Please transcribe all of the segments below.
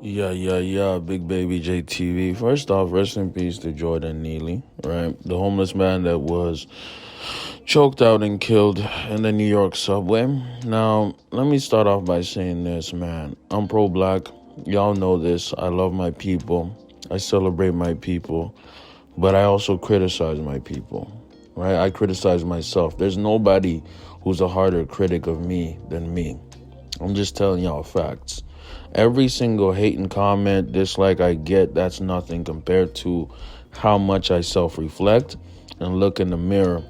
Yeah, Big Baby JTV. First off, rest in peace to Jordan Neely, right? The homeless man that was choked out and killed in the New York subway. Now, let me start off by saying this, man. I'm pro-black. Y'all know this. I love my people. I celebrate my people. But I also criticize my people, right? I criticize myself. There's nobody who's a harder critic of me than me. I'm just telling y'all facts. Every single hate and comment, dislike I get, that's nothing compared to how much I self-reflect and look in the mirror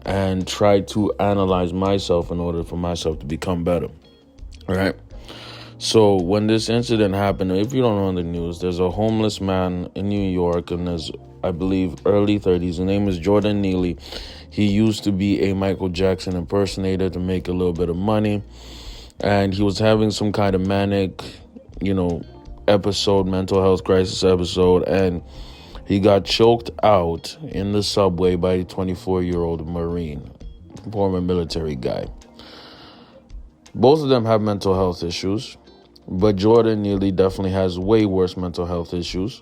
and try to analyze myself in order for myself to become better. All right? So when this incident happened, if you don't know the news, there's a homeless man in New York, and there's, I believe, early 30s. His name is Jordan Neely. He used to be a Michael Jackson impersonator to make a little bit of money. And he was having some kind of manic, episode, mental health crisis episode. And he got choked out in the subway by a 24-year-old Marine, former military guy. Both of them have mental health issues, but Jordan Neely definitely has way worse mental health issues.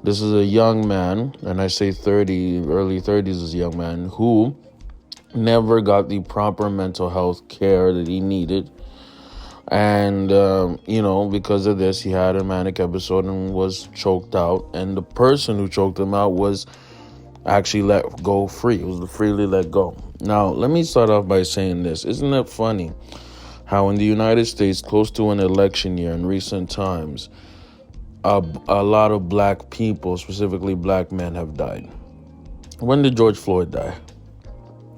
This is a young man, and I say 30, early 30s is a young man, who never got the proper mental health care that he needed. And, because of this, he had a manic episode and was choked out. And the person who choked him out was actually let go free. It was freely let go. Now, let me start off by saying this. Isn't it funny how in the United States, close to an election year in recent times, a lot of black people, specifically black men, have died? When did George Floyd die?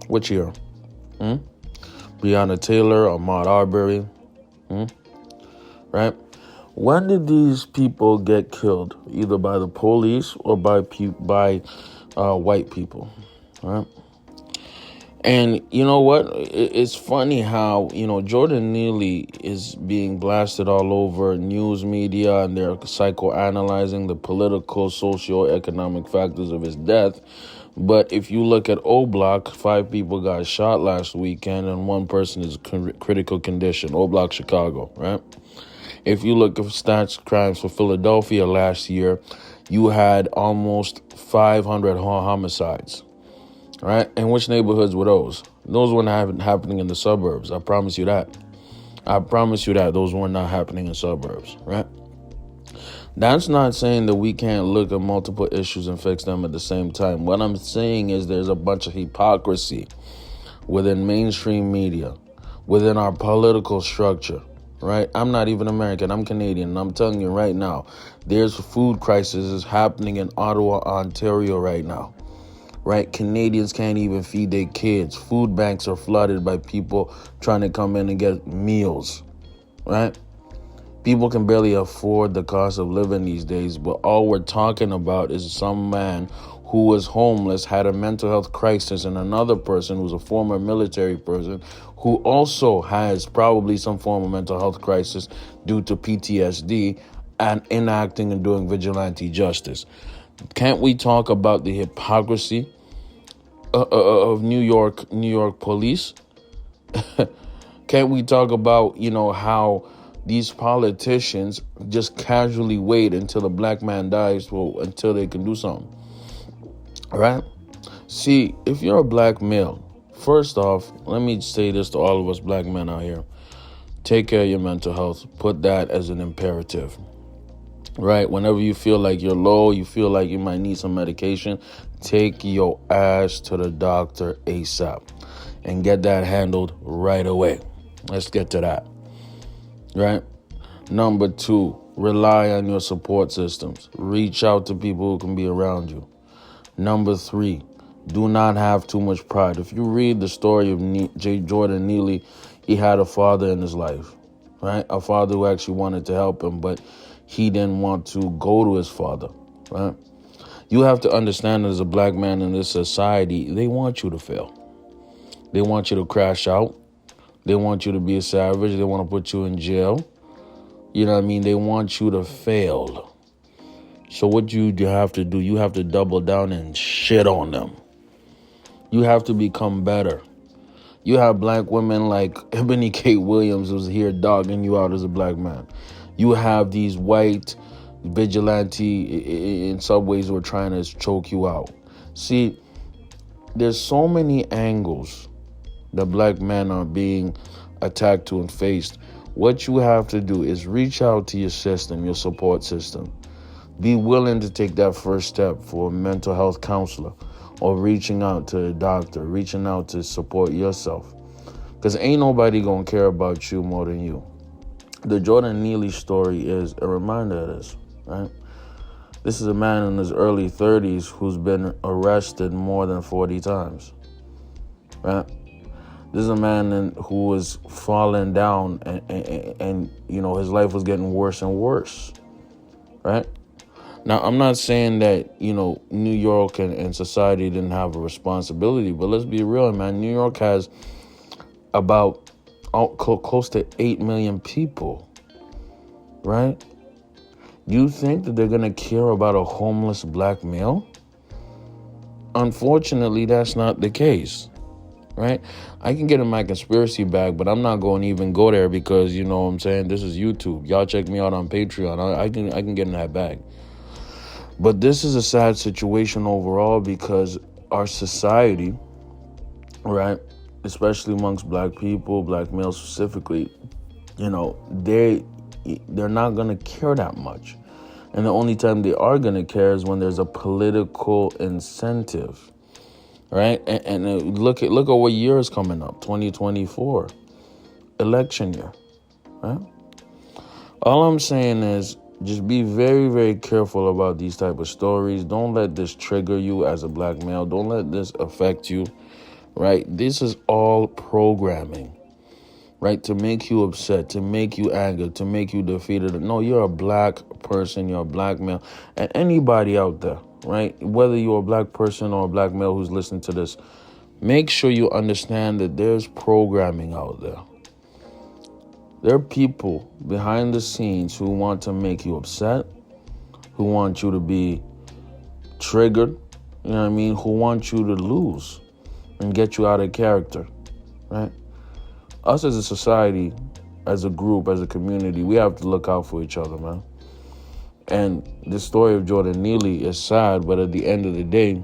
Which year? Breonna Taylor, Ahmaud Arbery. Right? When did these people get killed? Either by the police or by white people. Right? And you know what? It's funny how, Jordan Neely is being blasted all over news media, and they're psychoanalyzing the political, socio-economic factors of his death. But if you look at O Block, 5 people got shot last weekend and 1 person is critical condition. O Block, Chicago, right? If you look at stats crimes for Philadelphia last year, you had almost 500 homicides, right? And which neighborhoods were those? Those were not happening in the suburbs. I promise you that. Those were not happening in suburbs, right? That's not saying that we can't look at multiple issues and fix them at the same time. What I'm saying is there's a bunch of hypocrisy within mainstream media, within our political structure, right? I'm not even American. I'm Canadian. And I'm telling you right now, there's a food crisis happening in Ottawa, Ontario right now, right? Canadians can't even feed their kids. Food banks are flooded by people trying to come in and get meals, right? People can barely afford the cost of living these days, but all we're talking about is some man who was homeless, had a mental health crisis, and another person who's a former military person who also has probably some form of mental health crisis due to PTSD and enacting and doing vigilante justice. Can't we talk about the hypocrisy of New York police? Can't we talk about, how these politicians just casually wait until a black man dies until they can do something? All right? See, if you're a black male, first off, let me say this to all of us black men out here. Take care of your mental health. Put that as an imperative. Right? Whenever you feel like you're low, you feel like you might need some medication, take your ass to the doctor ASAP and get that handled right away. Let's get to that. Right? Number 2, rely on your support systems. Reach out to people who can be around you. Number 3, do not have too much pride. If you read the story of Jordan Neely, he had a father in his life, right? A father who actually wanted to help him, but he didn't want to go to his father, right? You have to understand that as a black man in this society, they want you to fail. They want you to crash out. They want you to be a savage. They want to put you in jail. You know what I mean? They want you to fail. So what you have to do, you have to double down and shit on them. You have to become better. You have black women like Ebony Kate Williams who's here dogging you out as a black man. You have these white vigilante in subways who are trying to choke you out. See, there's so many angles that black men are being attacked to and faced. What you have to do is reach out to your system, your support system. Be willing to take that first step for a mental health counselor, or reaching out to a doctor, reaching out to support yourself. Because ain't nobody gonna care about you more than you. The Jordan Neely story is a reminder of this, right? This is a man in his early 30s who's been arrested more than 40 times, right? This is a man who was falling down and you know, his life was getting worse and worse, right? Now, I'm not saying that, you know, New York and society didn't have a responsibility, but let's be real, man. New York has about close to 8 million people, right? You think that they're going to care about a homeless black male? Unfortunately, that's not the case, right? I can get in my conspiracy bag, but I'm not going to even go there because, you know what I'm saying, this is YouTube. Y'all check me out on Patreon. I can get in that bag. But this is a sad situation overall because our society, right, especially amongst black people, black males specifically, you know, they're not going to care that much. And the only time they are going to care is when there's a political incentive, right? And look at what year is coming up, 2024, election year, right? All I'm saying is just be very, very careful about these type of stories. Don't let this trigger you as a black male. Don't let this affect you, right? This is all programming, right? To make you upset, to make you angry, to make you defeated. No, you're a black person, you're a black male. And anybody out there, right? Whether you're a black person or a black male who's listening to this, make sure you understand that there's programming out there. There are people behind the scenes who want to make you upset, who want you to be triggered, you know what I mean, who want you to lose and get you out of character, right? Us as a society, as a group, as a community, we have to look out for each other, man. And the story of Jordan Neely is sad, but at the end of the day,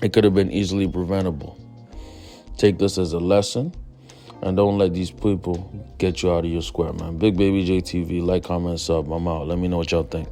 it could have been easily preventable. Take this as a lesson. And don't let these people get you out of your square, man. Big Baby JTV, like, comment, sub. I'm out. Let me know what y'all think.